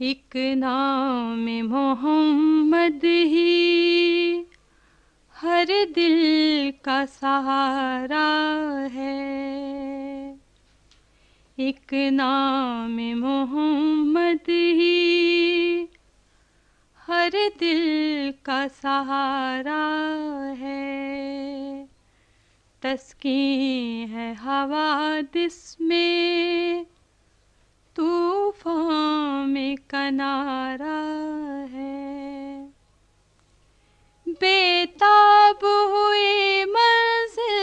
एक नाम मोहम्मद ही हर दिल का सहारा है। एक नाम मोहम्मद ही हर दिल का सहारा है। तस्कीन है हवादिस में, तूफान में किनारा है। बेताब हुए मंजिल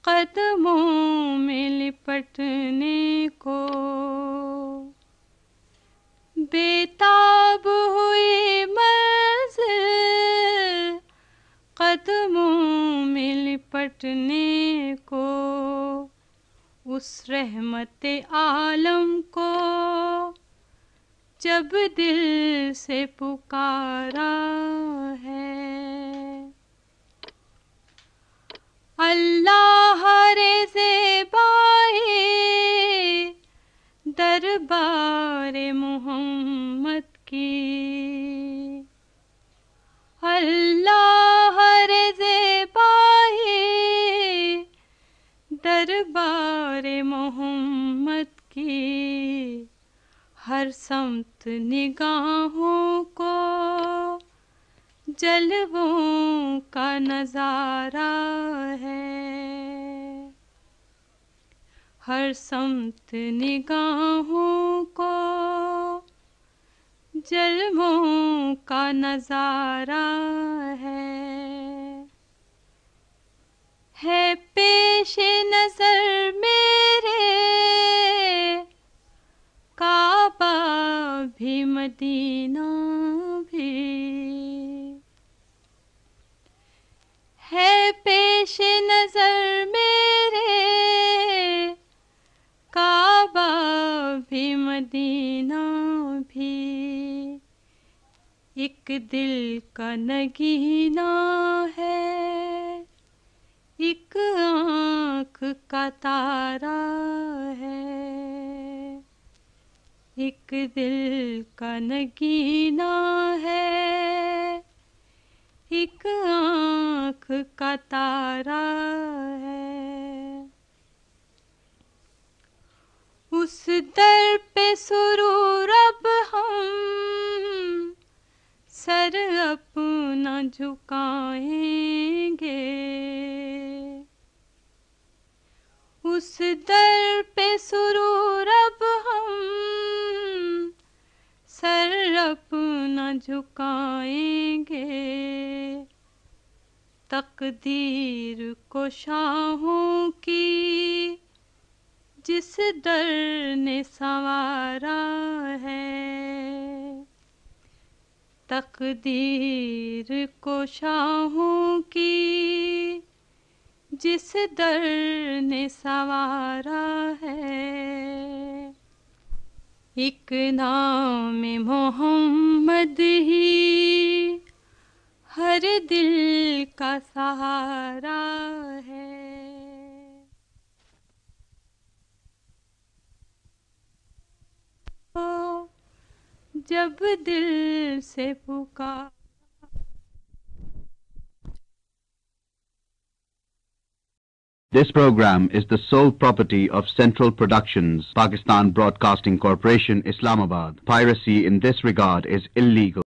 कदमों में लिपटने को, बेताब हुए मंजिल कदमों में लिपटने को। उस रहमते आलम को जब दिल से पुकारा है। अल्लाह रे बाए दरबारे मोहम्मद की, अल्लाह रे बाए दरबारे मोहम्मद की। हर समत निगाहों को जलवों का नजारा है। हर समत निगाहों को जलवों का नजारा है पेश नजर मेरे काबा भी मदीना भी, है पेश नजर मेरे काबा भी मदीना भी। एक दिल का नगीना है, एक आँख का तारा है। एक दिल का नगीना है, एक आँख का तारा है। उस दर पे सुरूर अब हम सर अपना झुकाएंगे। उस दर पे सुरूर अब हम सर अपना झुकाएंगे। तकदीर को शाहों की जिस दर ने संवारा है। तकदीर को शाहों की जिस दर ने संवारा है। एक नाम मोहम्मद ही हर दिल का सहारा है। जब दिल से पुकार। This program is the sole property of Central Productions, Pakistan Broadcasting Corporation, Islamabad. Piracy in this regard is illegal.